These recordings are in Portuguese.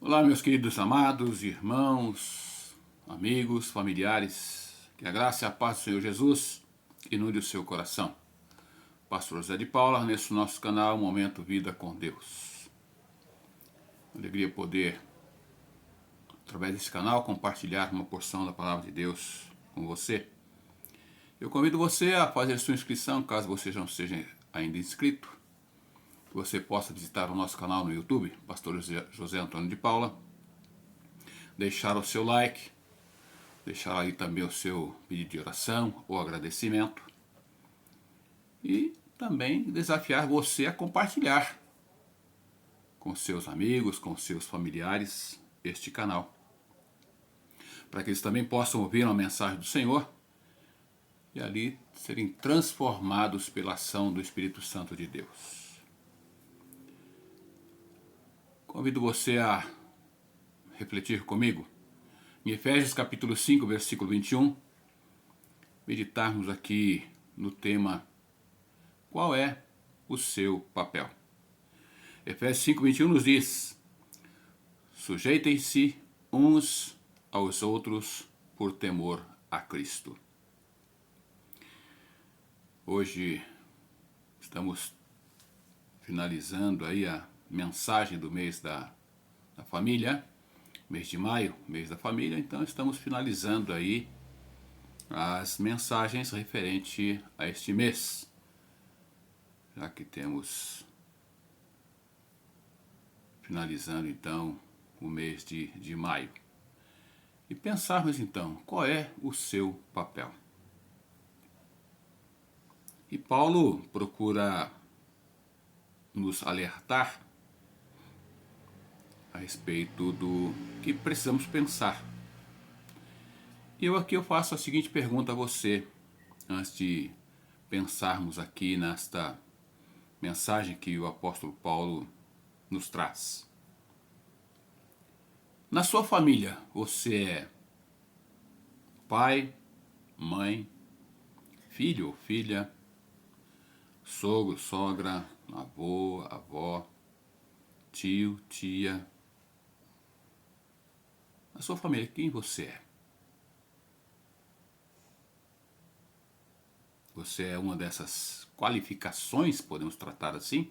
Olá, meus queridos amados, irmãos, amigos, familiares, que a graça e a paz do Senhor Jesus inunde o seu coração. Pastor José de Paula, nesse nosso canal, Momento Vida com Deus. Alegria poder, através desse canal, compartilhar uma porção da Palavra de Deus com você. Eu convido você a fazer sua inscrição, caso você não seja ainda inscrito. Que você possa visitar o nosso canal no YouTube, Pastor José Antônio de Paula, deixar o seu like, deixar aí também o seu pedido de oração ou agradecimento e também desafiar você a compartilhar com seus amigos, com seus familiares este canal, para que eles também possam ouvir uma mensagem do Senhor e ali serem transformados pela ação do Espírito Santo de Deus. Convido você a refletir comigo em Efésios capítulo 5, versículo 21, meditarmos aqui no tema qual é o seu papel. Efésios 5, 21 nos diz: sujeitem-se uns aos outros por temor a Cristo. Hoje estamos finalizando aí a mensagem do mês da família, mês de maio, mês da família, então estamos finalizando aí as mensagens referentes a este mês, já que temos finalizando então o mês de maio. E pensarmos então, qual é o seu papel? E Paulo procura nos alertar a respeito do que precisamos pensar. E eu faço a seguinte pergunta a você, antes de pensarmos aqui nesta mensagem que o apóstolo Paulo nos traz. Na sua família, você é pai, mãe, filho ou filha, sogro, sogra, avô, avó, tio, tia? A sua família, quem você é? Você é uma dessas qualificações, podemos tratar assim?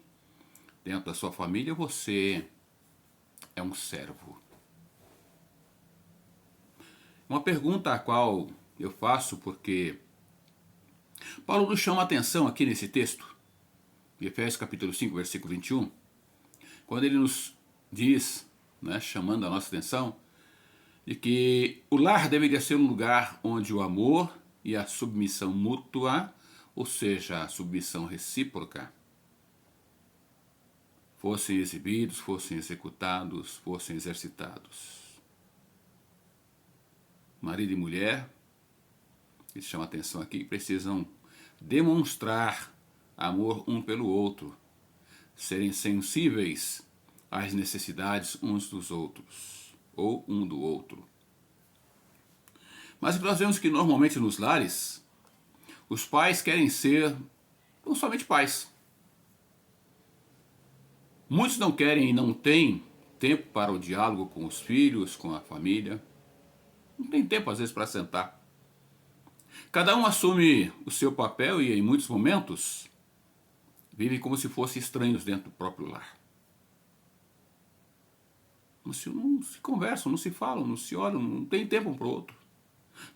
Dentro da sua família, você é um servo. Uma pergunta a qual eu faço porque Paulo nos chama a atenção aqui nesse texto, em Efésios capítulo 5, versículo 21, quando ele nos diz, chamando a nossa atenção, de que o lar deveria ser um lugar onde o amor e a submissão mútua, ou seja, a submissão recíproca, fossem exibidos, fossem executados, fossem exercitados. Marido e mulher, ele chama a atenção aqui, precisam demonstrar amor um pelo outro, serem sensíveis às necessidades uns dos outros, ou um do outro. Mas nós vemos que normalmente nos lares, os pais querem ser não somente pais. Muitos não querem e não têm tempo para o diálogo com os filhos, com a família. Não tem tempo às vezes para sentar. Cada um assume o seu papel e em muitos momentos vivem como se fossem estranhos dentro do próprio lar. Não se conversam, não se falam, não se olham, não tem tempo um para o outro.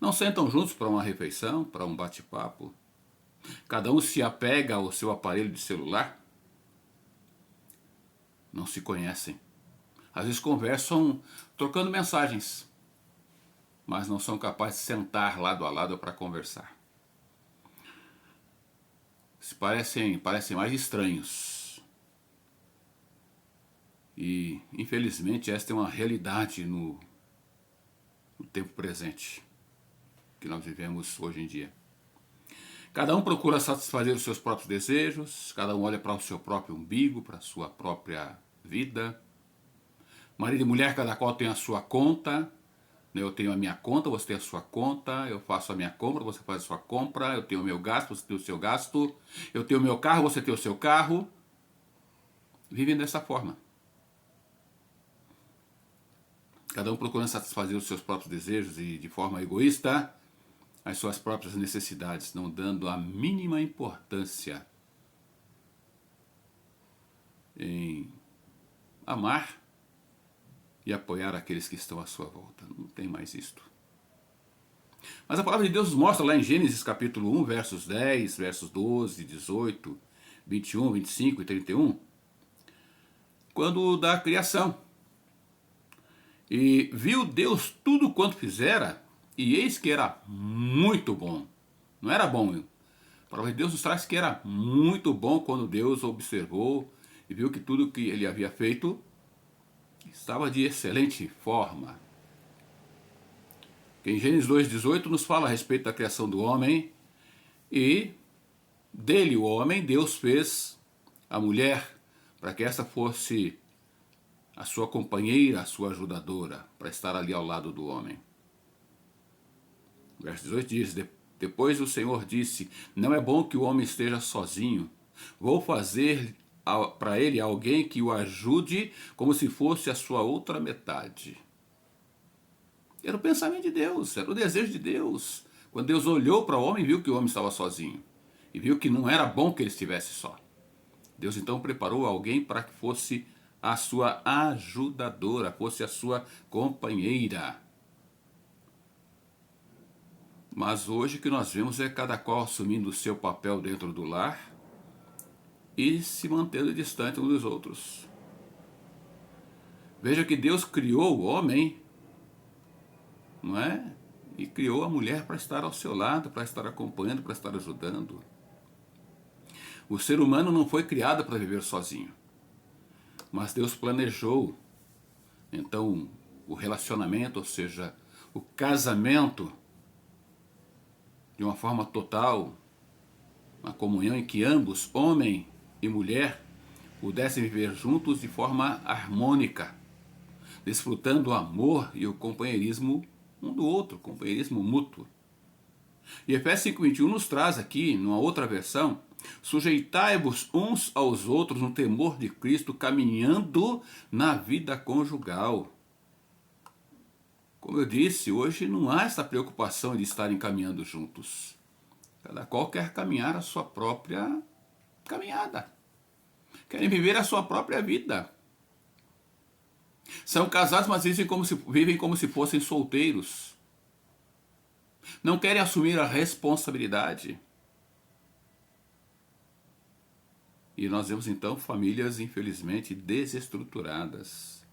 Não sentam juntos para uma refeição, para um bate-papo. Cada um se apega ao seu aparelho de celular. Não se conhecem. Às vezes conversam trocando mensagens, mas não são capazes de sentar lado a lado para conversar. Se parecem mais estranhos. E, infelizmente, esta é uma realidade no tempo presente que nós vivemos hoje em dia. Cada um procura satisfazer os seus próprios desejos, cada um olha para o seu próprio umbigo, para a sua própria vida. Marido e mulher, cada qual tem a sua conta. Eu tenho a minha conta, você tem a sua conta, eu faço a minha compra, você faz a sua compra, eu tenho o meu gasto, você tem o seu gasto, eu tenho o meu carro, você tem o seu carro. Vivem dessa forma. cada um procurando satisfazer os seus próprios desejos e de forma egoísta as suas próprias necessidades, não dando a mínima importância em amar e apoiar aqueles que estão à sua volta. Não tem mais isto. Mas a palavra de Deus nos mostra lá em Gênesis capítulo 1, versos 10, versos 12, 18, 21, 25 e 31, quando da criação. E viu Deus tudo quanto fizera, e eis que era muito bom. Não era bom. A palavra de Deus nos traz que era muito bom quando Deus observou e viu que tudo que ele havia feito estava de excelente forma. Em Gênesis 2,18 nos fala a respeito da criação do homem, e dele, o homem, Deus fez a mulher para que essa fosse a sua companheira, a sua ajudadora, para estar ali ao lado do homem. Verso 18 diz: depois o Senhor disse, não é bom que o homem esteja sozinho, vou fazer para ele alguém que o ajude como se fosse a sua outra metade. Era o pensamento de Deus, era o desejo de Deus. Quando Deus olhou para o homem, viu que o homem estava sozinho. E viu que não era bom que ele estivesse só. Deus então preparou alguém para que fosse a sua ajudadora, fosse a sua companheira. Mas hoje o que nós vemos é cada qual assumindo o seu papel dentro do lar e se mantendo distante uns dos outros. Veja que Deus criou o homem, não é? E criou a mulher para estar ao seu lado, para estar acompanhando, para estar ajudando. O ser humano não foi criado para viver sozinho, mas Deus planejou, então, o relacionamento, ou seja, o casamento, de uma forma total, uma comunhão em que ambos, homem e mulher, pudessem viver juntos de forma harmônica, desfrutando o amor e o companheirismo um do outro, companheirismo mútuo. E Efésios 5,21 nos traz aqui, numa outra versão, sujeitai-vos uns aos outros no temor de Cristo, caminhando na vida conjugal. Como eu disse, hoje não há essa preocupação de estarem caminhando juntos. Cada qual quer caminhar a sua própria caminhada. Querem viver a sua própria vida. São casados, mas vivem como se fossem solteiros. Não querem assumir a responsabilidade. E nós vemos então famílias, infelizmente, desestruturadas.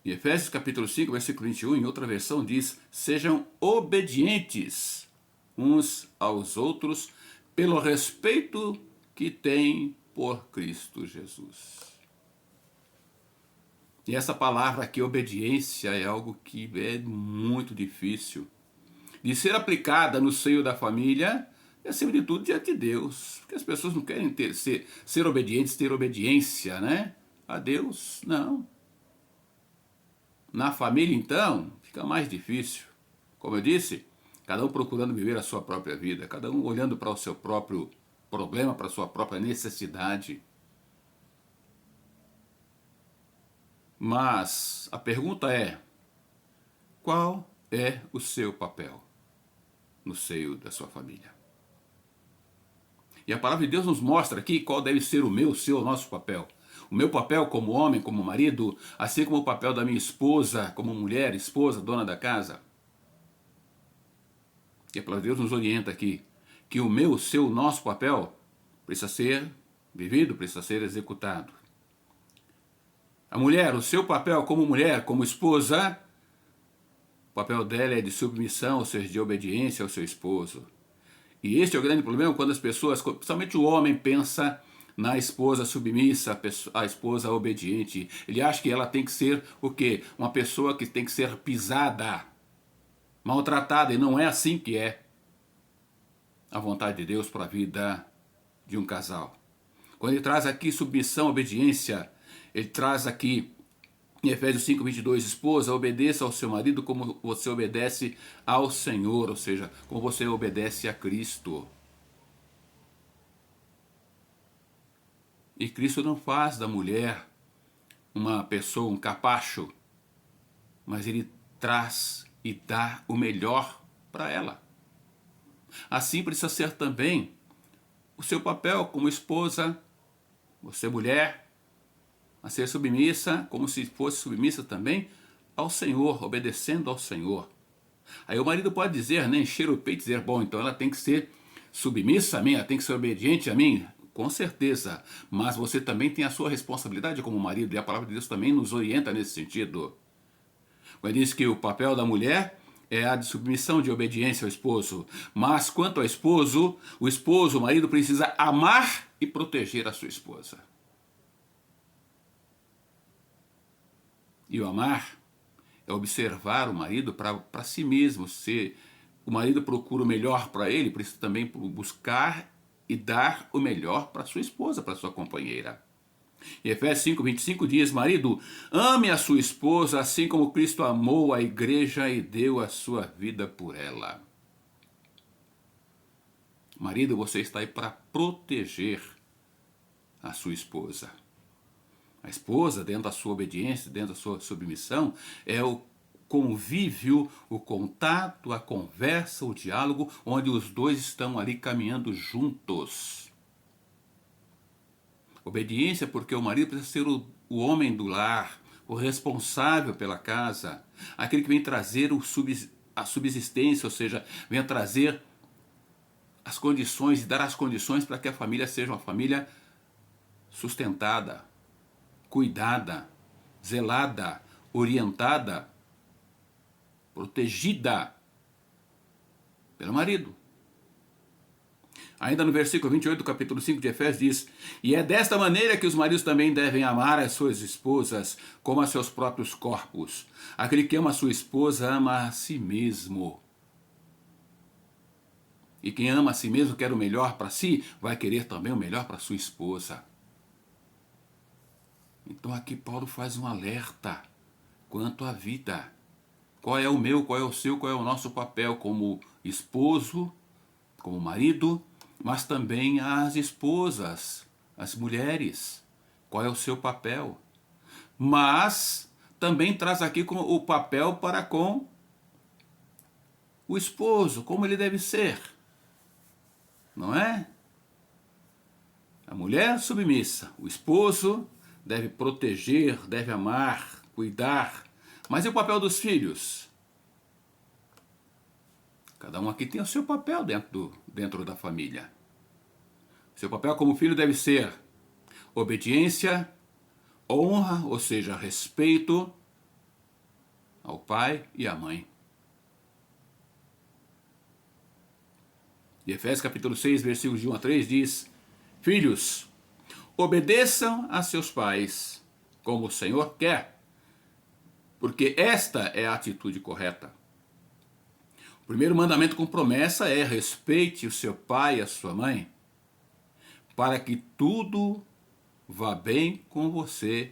Em Efésios capítulo 5, versículo 21, em outra versão diz, sejam obedientes uns aos outros pelo respeito que têm por Cristo Jesus. E essa palavra aqui, obediência, é algo que é muito difícil de ser aplicada no seio da família e, acima de tudo, diante de Deus. Porque as pessoas não querem ser obedientes, ter obediência, né? A Deus, não. Na família, então, fica mais difícil. Como eu disse, cada um procurando viver a sua própria vida, cada um olhando para o seu próprio problema, para a sua própria necessidade. Mas a pergunta é, qual é o seu papel no seio da sua família? E a palavra de Deus nos mostra aqui qual deve ser o meu, o seu, o nosso papel. O meu papel como homem, como marido, assim como o papel da minha esposa, como mulher, esposa, dona da casa. E a palavra de Deus nos orienta aqui que o meu, o seu, o nosso papel precisa ser vivido, precisa ser executado. A mulher, o seu papel como mulher, como esposa, o papel dela é de submissão, ou seja, de obediência ao seu esposo. E este é o grande problema quando as pessoas, principalmente o homem, pensa na esposa submissa, a esposa obediente. Ele acha que ela tem que ser o quê? Uma pessoa que tem que ser pisada, maltratada, e não é assim que é a vontade de Deus para a vida de um casal. Quando ele traz aqui submissão, obediência, ele traz aqui em Efésios 5:22, esposa, obedeça ao seu marido como você obedece ao Senhor, ou seja, como você obedece a Cristo. E Cristo não faz da mulher uma pessoa, um capacho, mas ele traz e dá o melhor para ela. Assim precisa ser também o seu papel como esposa, você mulher, a ser submissa, como se fosse submissa também ao Senhor, obedecendo ao Senhor. Aí o marido pode dizer, né, encher o peito e dizer, bom, então ela tem que ser submissa a mim, ela tem que ser obediente a mim. Com certeza, mas você também tem a sua responsabilidade como marido, e a palavra de Deus também nos orienta nesse sentido. Quando diz que o papel da mulher é a de submissão, de obediência ao esposo, mas quanto ao esposo, o marido precisa amar e proteger a sua esposa. E o amar é observar o marido para si mesmo. Se o marido procura o melhor para ele, precisa também buscar e dar o melhor para sua esposa, para sua companheira. Em Efésios 5:25 diz, marido, ame a sua esposa assim como Cristo amou a igreja e deu a sua vida por ela. Marido, você está aí para proteger a sua esposa. A esposa, dentro da sua obediência, dentro da sua submissão, é o convívio, o contato, a conversa, o diálogo, onde os dois estão ali caminhando juntos. Obediência porque o marido precisa ser o homem do lar, o responsável pela casa, aquele que vem trazer a subsistência, ou seja, vem trazer as condições e dar as condições para que a família seja uma família sustentada, cuidada, zelada, orientada, protegida pelo marido. Ainda no versículo 28 do capítulo 5 de Efésios diz, e é desta maneira que os maridos também devem amar as suas esposas como a seus próprios corpos. Aquele que ama a sua esposa ama a si mesmo. E quem ama a si mesmo, quer o melhor para si, vai querer também o melhor para sua esposa. Então aqui Paulo faz um alerta quanto à vida. Qual é o meu, qual é o seu, qual é o nosso papel como esposo, como marido, mas também as esposas, as mulheres. Qual é o seu papel? Mas também traz aqui o papel para com o esposo, como ele deve ser. Não é? A mulher submissa, o esposo deve proteger, deve amar, cuidar. Mas e o papel dos filhos? Cada um aqui tem o seu papel dentro da família. Seu papel como filho deve ser obediência, honra, ou seja, respeito ao pai e à mãe. E Efésios capítulo 6, versículos de 1 a 3 diz, filhos, obedeçam a seus pais como o Senhor quer, porque esta é a atitude correta. O primeiro mandamento com promessa é respeite o seu pai e a sua mãe, para que tudo vá bem com você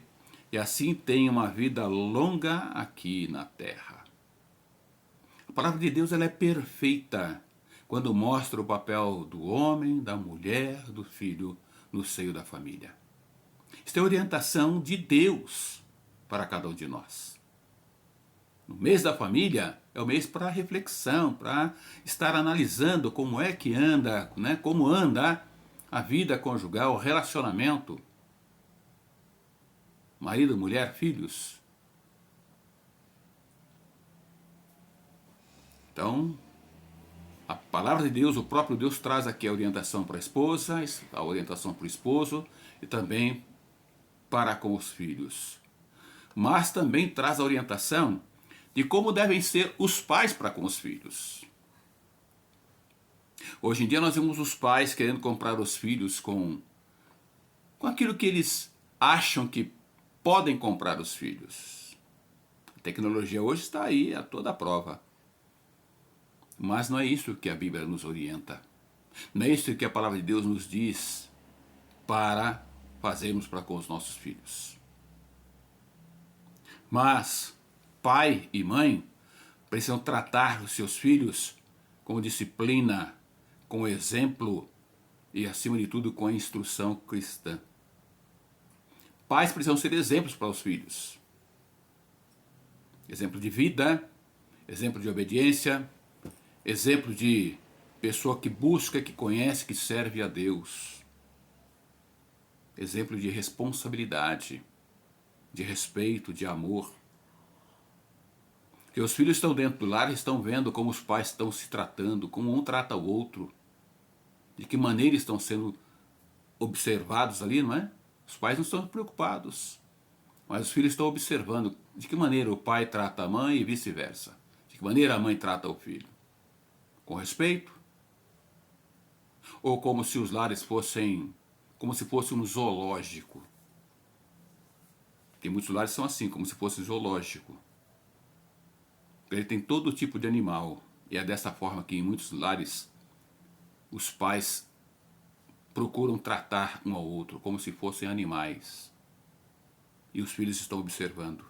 e assim tenha uma vida longa aqui na terra. A palavra de Deus ela é perfeita quando mostra o papel do homem, da mulher, do filho no seio da família. Isto é orientação de Deus para cada um de nós. No mês da família é o mês para reflexão, para estar analisando como é que anda, né? Como anda a vida conjugal, o relacionamento. Marido, mulher, filhos. Então, a palavra de Deus, o próprio Deus traz aqui a orientação para a esposa, a orientação para o esposo e também para com os filhos. Mas também traz a orientação de como devem ser os pais para com os filhos. Hoje em dia nós vemos os pais querendo comprar os filhos com aquilo que eles acham que podem comprar os filhos. A tecnologia hoje está aí a toda prova. Mas não é isso que a Bíblia nos orienta. Não é isso que a palavra de Deus nos diz para fazermos para com os nossos filhos. Mas pai e mãe precisam tratar os seus filhos com disciplina, com exemplo e, acima de tudo, com a instrução cristã. pais precisam ser exemplos para os filhos. Exemplo de vida, exemplo de obediência, exemplo de pessoa que busca, que conhece, que serve a Deus. Exemplo de responsabilidade, de respeito, de amor. Porque os filhos estão dentro do lar e estão vendo como os pais estão se tratando, como um trata o outro, de que maneira estão sendo observados ali, não é? Os pais não estão preocupados, mas os filhos estão observando de que maneira o pai trata a mãe e vice-versa. De que maneira a mãe trata o filho. Com respeito? Ou como se os lares fossem, como se fosse um zoológico. Tem muitos lares que são assim, como se fosse zoológico. Ele tem todo tipo de animal. E é dessa forma que em muitos lares os pais procuram tratar um ao outro como se fossem animais. E os filhos estão observando.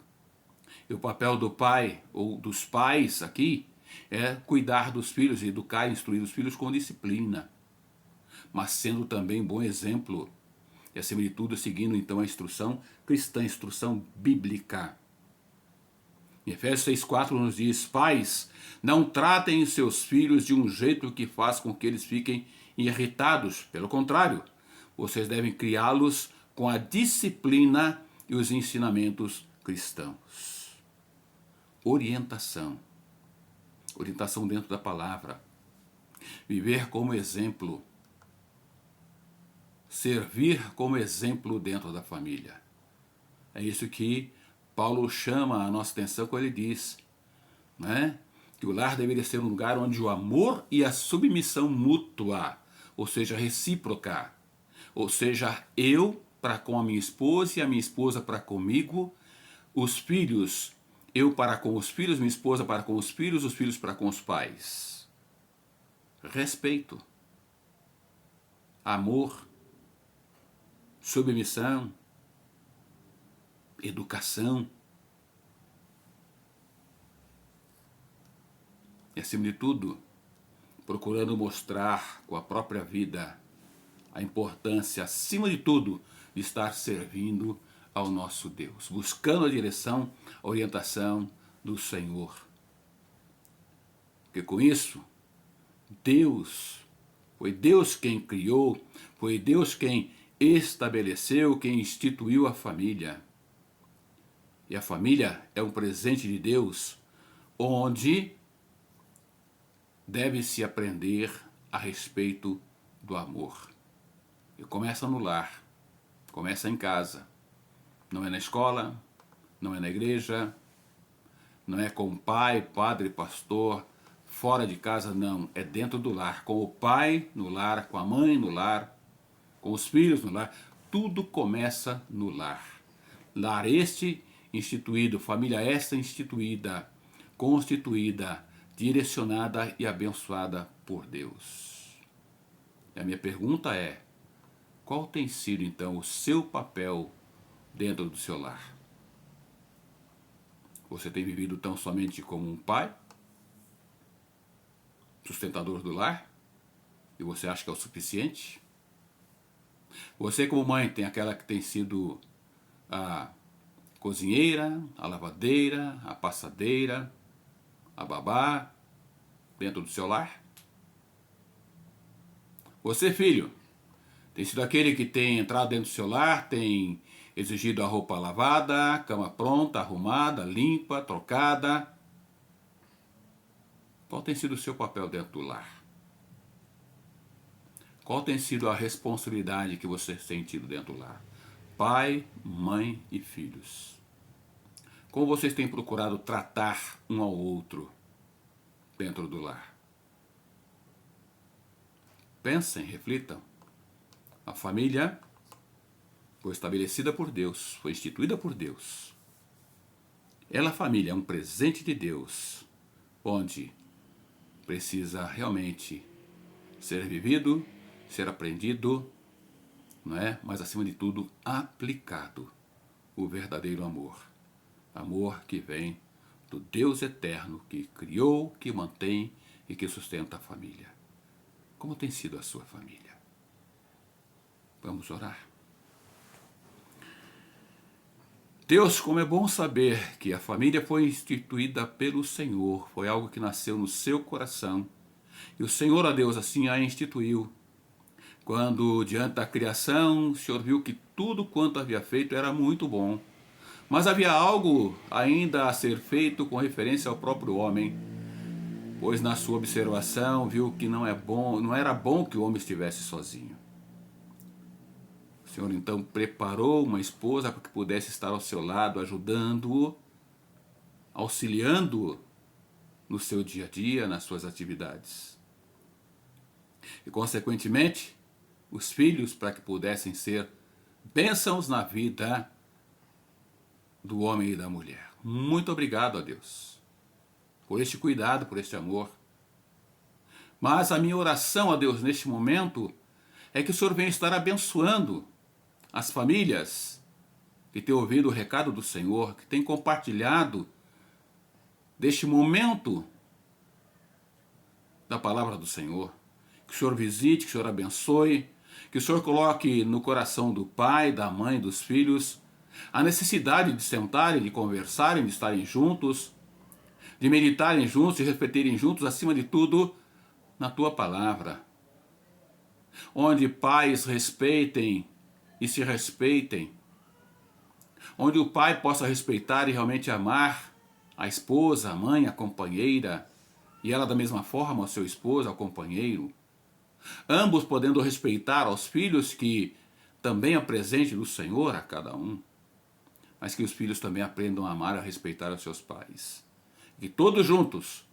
E o papel do pai, ou dos pais aqui, é cuidar dos filhos, educar e instruir os filhos com disciplina, mas sendo também bom exemplo, e acima de tudo seguindo então a instrução cristã, a instrução bíblica. Em Efésios 6,4 nos diz: pais, não tratem os seus filhos de um jeito que faz com que eles fiquem irritados. Pelo contrário, vocês devem criá-los com a disciplina e os ensinamentos cristãos. Orientação. Orientação dentro da palavra. Viver como exemplo. Servir como exemplo dentro da família. É isso que Paulo chama a nossa atenção quando ele diz, né, que o lar deveria ser um lugar onde o amor e a submissão mútua, ou seja, recíproca, ou seja, eu para com a minha esposa e a minha esposa para comigo, os filhos, eu para com os filhos, minha esposa para com os filhos para com os pais. Respeito, amor, submissão, educação. E acima de tudo, procurando mostrar com a própria vida a importância, acima de tudo, de estar servindo ao nosso Deus, buscando a direção, a orientação do Senhor. Porque com isso, foi Deus quem criou, foi Deus quem estabeleceu, quem instituiu a família. E a família é um presente de Deus, onde deve-se aprender a respeito do amor. E começa no lar, começa em casa. Não é na escola, não é na igreja, não é com o pai, padre, pastor, fora de casa, não. É dentro do lar, com o pai no lar, com a mãe no lar, com os filhos no lar. Tudo começa no lar. Lar este instituído, família esta instituída, constituída, direcionada e abençoada por Deus. E a minha pergunta é: qual tem sido então o seu papel dentro do seu lar? Você tem vivido tão somente como um pai, sustentador do lar, e você acha que é o suficiente? Você como mãe tem aquela que tem sido a cozinheira, a lavadeira, a passadeira, a babá, dentro do seu lar? Você, filho, tem sido aquele que tem entrado dentro do seu lar, tem exigido a roupa lavada, cama pronta, arrumada, limpa, trocada? Qual tem sido o seu papel dentro do lar? Qual tem sido a responsabilidade que você tem tido dentro do lar? Pai, mãe e filhos. Como vocês têm procurado tratar um ao outro dentro do lar? Pensem, reflitam. A família foi estabelecida por Deus, foi instituída por Deus. Ela, a família, é um presente de Deus, onde precisa realmente ser vivido, ser aprendido, não é? Mas acima de tudo, aplicado o verdadeiro amor. Amor que vem do Deus eterno, que criou, que mantém e que sustenta a família. Como tem sido a sua família? Vamos orar? Deus, como é bom saber que a família foi instituída pelo Senhor, foi algo que nasceu no seu coração. E o Senhor, ó Deus, assim a instituiu. Quando, diante da criação, o Senhor viu que tudo quanto havia feito era muito bom. Mas havia algo ainda a ser feito com referência ao próprio homem, pois na sua observação viu que não era bom que o homem estivesse sozinho. O Senhor então preparou uma esposa para que pudesse estar ao seu lado, ajudando-o, auxiliando-o no seu dia a dia, nas suas atividades. E consequentemente, os filhos para que pudessem ser bênçãos na vida do homem e da mulher. Muito obrigado a Deus por este cuidado, por este amor. Mas a minha oração a Deus neste momento é que o Senhor venha estar abençoando as famílias que têm ouvido o recado do Senhor, que têm compartilhado deste momento da palavra do Senhor. Que o Senhor visite, que o Senhor abençoe, que o Senhor coloque no coração do pai, da mãe, dos filhos, a necessidade de sentarem, de conversarem, de estarem juntos, de meditarem juntos, de refletirem juntos, acima de tudo, na tua palavra. Onde pais respeitem e se respeitem. Onde o pai possa respeitar e realmente amar a esposa, a mãe, a companheira, e ela da mesma forma, o seu esposo, o companheiro. Ambos podendo respeitar aos filhos, que também apresente do Senhor a cada um, mas que os filhos também aprendam a amar e a respeitar os seus pais. Que todos juntos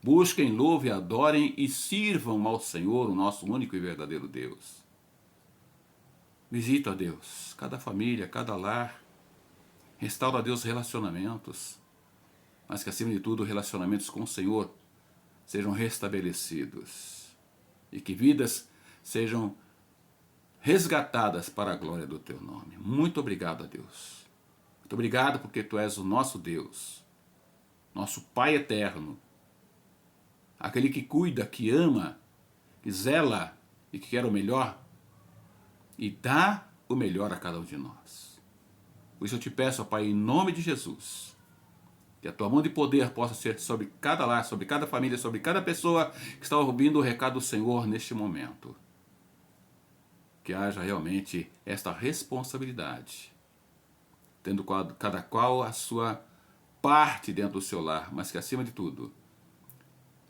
busquem, louvem, adorem e sirvam ao Senhor, o nosso único e verdadeiro Deus. Visita, Deus, cada família, cada lar. Restaura, Deus, relacionamentos, mas que acima de tudo relacionamentos com o Senhor sejam restabelecidos e que vidas sejam resgatadas para a glória do teu nome. Muito obrigado a Deus. Muito obrigado porque tu és o nosso Deus, nosso Pai eterno, aquele que cuida, que ama, que zela e que quer o melhor e dá o melhor a cada um de nós. Por isso eu te peço, ó Pai, em nome de Jesus, que a tua mão de poder possa ser sobre cada lar, sobre cada família, sobre cada pessoa que está ouvindo o recado do Senhor neste momento. Que haja realmente esta responsabilidade, tendo cada qual a sua parte dentro do seu lar, mas que acima de tudo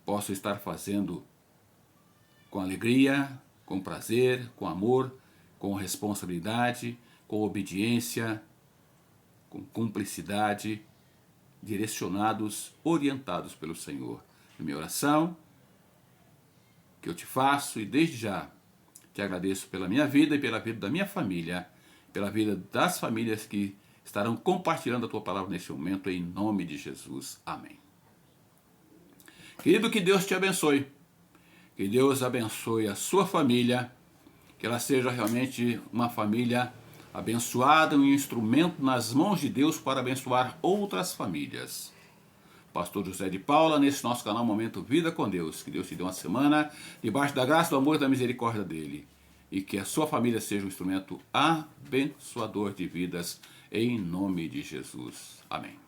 possa estar fazendo com alegria, com prazer, com amor, com responsabilidade, com obediência, com cumplicidade, direcionados, orientados pelo Senhor. É minha oração que eu te faço e desde já te agradeço pela minha vida e pela vida da minha família, pela vida das famílias que estarão compartilhando a tua palavra neste momento, em nome de Jesus. Amém. Querido, que Deus te abençoe. Que Deus abençoe a sua família, que ela seja realmente uma família abençoada, um instrumento nas mãos de Deus para abençoar outras famílias. Pastor José de Paula, nesse nosso canal Momento Vida com Deus. Que Deus te dê uma semana debaixo da graça, do amor e da misericórdia dele. E que a sua família seja um instrumento abençoador de vidas, em nome de Jesus. Amém.